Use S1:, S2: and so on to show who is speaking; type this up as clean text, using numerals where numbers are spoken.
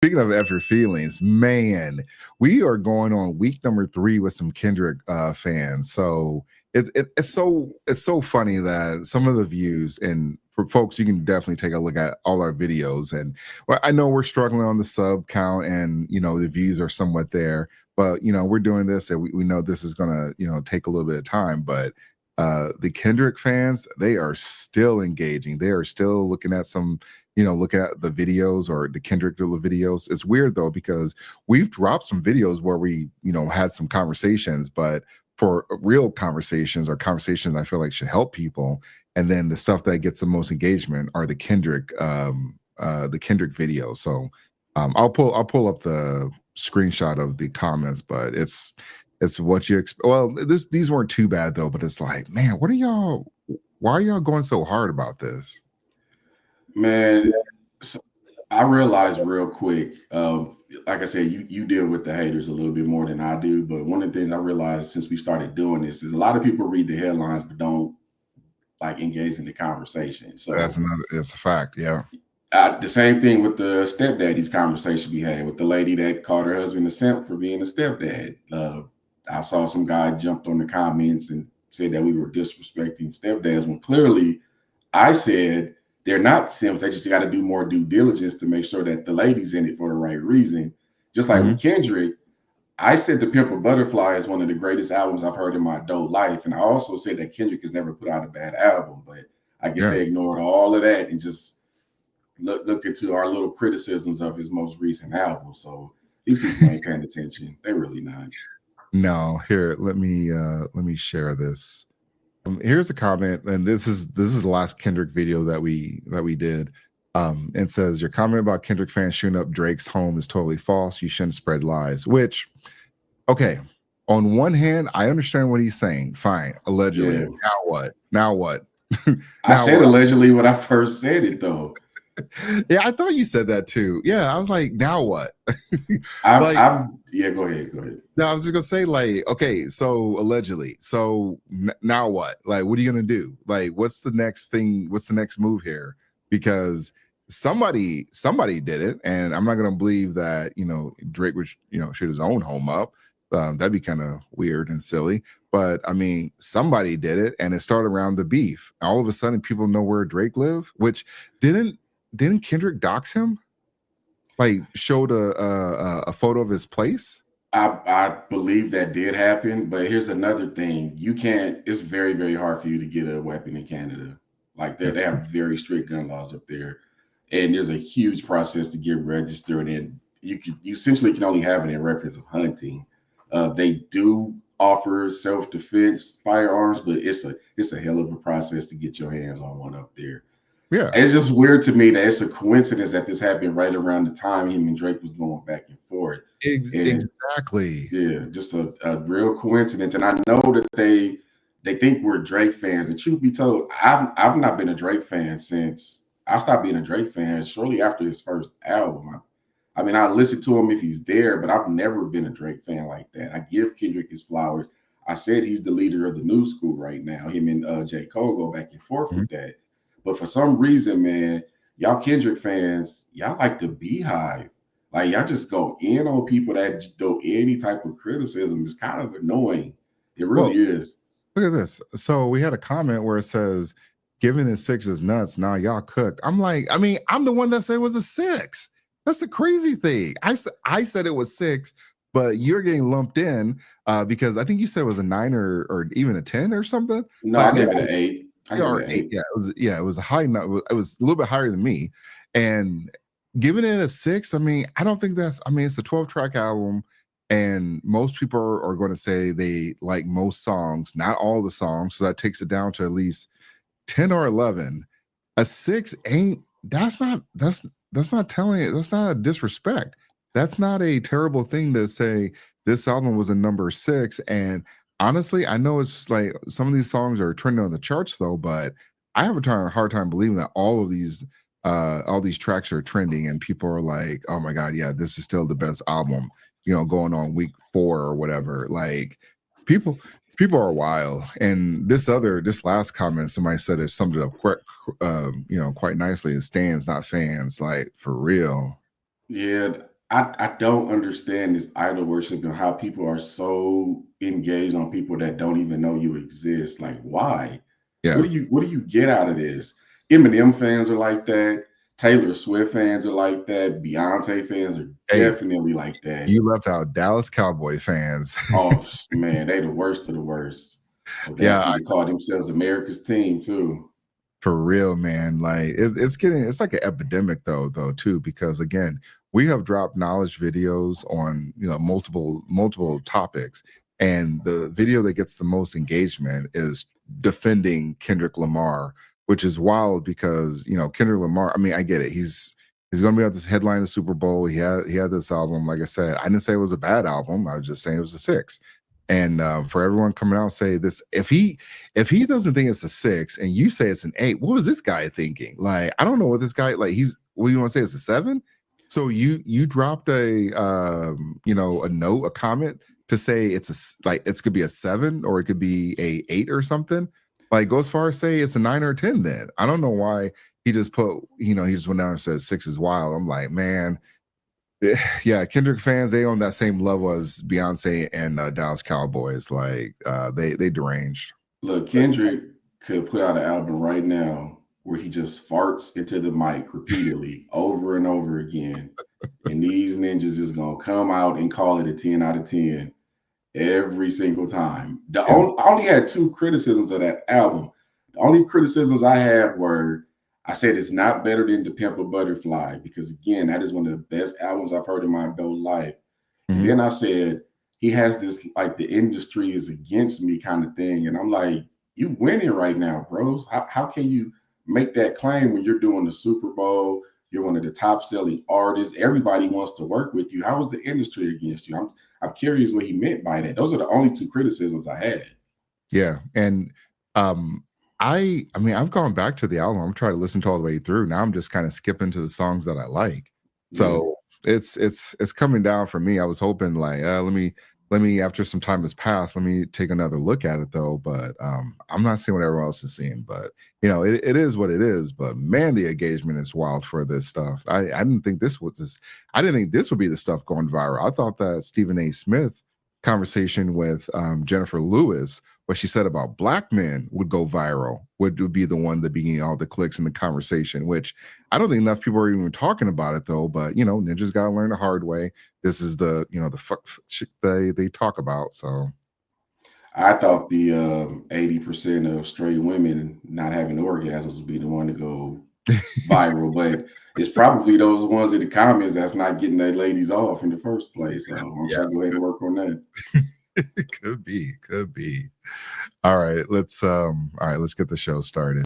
S1: speaking of F Your Feelings, man, we are going on week number 3 with some Kendrick fans. So it's so funny that some of the views, and for folks, you can definitely take a look at all our videos. And well, I know we're struggling on the sub count, and the views are somewhat there, but we're doing this, and we know this is gonna take a little bit of time, but the Kendrick fans, they are still engaging. They are still looking at looking at the videos or the Kendrick videos. It's weird though, because we've dropped some videos where we, had some conversations, but for real conversations or conversations I feel like should help people. And then the stuff that gets the most engagement are the Kendrick videos. So I'll pull up the screenshot of the comments, but it's what you expect. Well, these weren't too bad though, but it's like, man, why are y'all going so hard about this?
S2: Man, so I realized real quick, like I said, you deal with the haters a little bit more than I do. But one of the things I realized since we started doing this is a lot of people read the headlines but don't like engage in the conversation. So
S1: It's a fact. Yeah.
S2: the same thing with the stepdaddy's conversation we had with the lady that called her husband a simp for being a stepdad. I saw some guy jumped on the comments and said that we were disrespecting stepdads when clearly I said they're not simps. They just got to do more due diligence to make sure that the lady's in it for the right reason. Just like with Kendrick, I said The Pimp a Butterfly is one of the greatest albums I've heard in my adult life. And I also said that Kendrick has never put out a bad album, but I guess they ignored all of that and just looked into our little criticisms of his most recent album. So these people ain't paying attention. They really not.
S1: No, here, let me share this. Here's a comment, and this is the last Kendrick video that we did. It says your comment about Kendrick fans shooting up Drake's home is totally false. You shouldn't spread lies. Which, okay, on one hand, I understand what he's saying. Fine, allegedly.
S2: Yeah.
S1: Now what? Now what?
S2: I said allegedly when I first said it though.
S1: Yeah, I thought you said that too. Yeah, I was like, now what?
S2: Yeah, go ahead.
S1: No, I was just gonna say, like, okay, so allegedly, so now what? Like, what are you gonna do? Like, what's the next thing? What's the next move here? Because somebody did it, and I'm not gonna believe that Drake would shoot his own home up. That'd be kind of weird and silly. But I mean, somebody did it, and it started around the beef. All of a sudden, people know where Drake lived, which didn't Kendrick dox him? Like, showed a photo of his place.
S2: I believe that did happen, but here's another thing. You can't, it's very, very hard for you to get a weapon in Canada. Like they have very strict gun laws up there. And there's a huge process to get registered, and you essentially can only have it in reference of hunting. They do offer self-defense firearms, but it's a hell of a process to get your hands on one up there.
S1: Yeah.
S2: It's just weird to me that it's a coincidence that this happened right around the time him and Drake was going back and forth.
S1: Exactly.
S2: Yeah, just a real coincidence. And I know that they think we're Drake fans. And truth be told, I've not been a Drake fan since I stopped being a Drake fan shortly after his first album. I mean, I listen to him if he's there, but I've never been a Drake fan like that. I give Kendrick his flowers. I said he's the leader of the new school right now. Him and J. Cole go back and forth with that. But for some reason, man, y'all Kendrick fans, y'all like the Beehive. Like y'all just go in on people that do any type of criticism. It's kind of annoying. It really is.
S1: Look at this. So we had a comment where it says, "Giving it 6 is nuts. Now y'all cooked." I'm like, I mean, I'm the one that said it was a 6. That's the crazy thing. I said it was 6, but you're getting lumped in because I think you said it was a 9 or even a 10 or something.
S2: No, I gave it an 8.
S1: Yeah, 8. Yeah, it was a high note. It was a little bit higher than me. And giving it a 6, I mean, I don't think it's a 12-track album, and most people are going to say they like most songs, not all the songs. So that takes it down to at least 10 or 11. A 6 ain't, that's not telling it. That's not a disrespect. That's not a terrible thing to say this album was a number 6. And honestly, I know it's like some of these songs are trending on the charts though, but I have a hard time believing that all these tracks are trending and people are like, oh my God, yeah, this is still the best album, going on week 4 or whatever. Like people are wild. And this last comment, somebody said it summed it up quite nicely. It stands, not fans, like for real.
S2: Yeah, I don't understand this idol worship and how people are so engaged on people that don't even know you exist. Like, why?
S1: Yeah.
S2: What do you get out of this? Eminem fans are like that. Taylor Swift fans are like that. Beyonce fans are
S1: Hey,
S2: definitely like that.
S1: you left out Dallas Cowboy fans.
S2: Oh man, they the worst of the worst.
S1: Yeah,
S2: Audacity to call themselves America's team too.
S1: for real, man. Like it's like an epidemic though too, because again, we have dropped knowledge videos on multiple topics, and the video that gets the most engagement is defending Kendrick Lamar, which is wild because Kendrick Lamar. I mean, I get it. He's going to be at this headline of Super Bowl. He had this album. Like I said, I didn't say it was a bad album. I was just saying it was a six. And for everyone coming out and say this, if he doesn't think it's a six and you say it's an eight, what was this guy thinking? Like, I don't know what this guy like. What you want to say it's a seven? So you dropped a note, a comment to say like it could be a seven or it could be a eight or something. Like go as far as say it's a nine or a 10. Then I don't know why he just he just went down and said six is wild. I'm like, man, yeah, Kendrick fans, they on that same level as Beyonce and Dallas Cowboys. Like they deranged.
S2: Look, Kendrick could put out an album right now where he just farts into the mic repeatedly over and over again. And these ninjas is gonna come out and call it a 10 out of 10 every single time.
S1: Yeah.
S2: I only had two criticisms of that album. The only criticisms I had were I said it's not better than To Pimp a Butterfly because again, that is one of the best albums I've heard in my adult life. And
S1: Mm-hmm.
S2: then I said he has this like the industry is against me kind of thing, and I'm like, you winning right now, bros. How can you make that claim when you're doing the Super Bowl? You're one of the top selling artists. Everybody wants to work with you. How is the industry against you? I'm curious what he meant by that. Those are the only two criticisms I had.
S1: Yeah, and um, I mean I've gone back to the album. I'm trying to listen to all the way through. Now I'm just kind of skipping to the songs that I like.
S2: Yeah.
S1: So it's coming down for me. I was hoping like let me after some time has passed, let me take another look at it though. But I'm not seeing what everyone else is seeing. But it is what it is. But man, the engagement is wild for this stuff. I didn't think this was this. I didn't think this would be the stuff going viral. I thought that Stephen A. Smith conversation with Jennifer Lewis, what she said about black men would go viral, would be the one that began all the clicks in the conversation, which I don't think enough people are even talking about it though. But ninjas got to learn the hard way. This is the fuck shit they talk about. So
S2: I thought the 80% of straight women not having orgasms would be the one to go viral, but it's probably those ones in the comments that's not getting their ladies off in the first place. So I'm
S1: yeah,
S2: trying to go ahead and work on that.
S1: could be. All right, let's get the show started.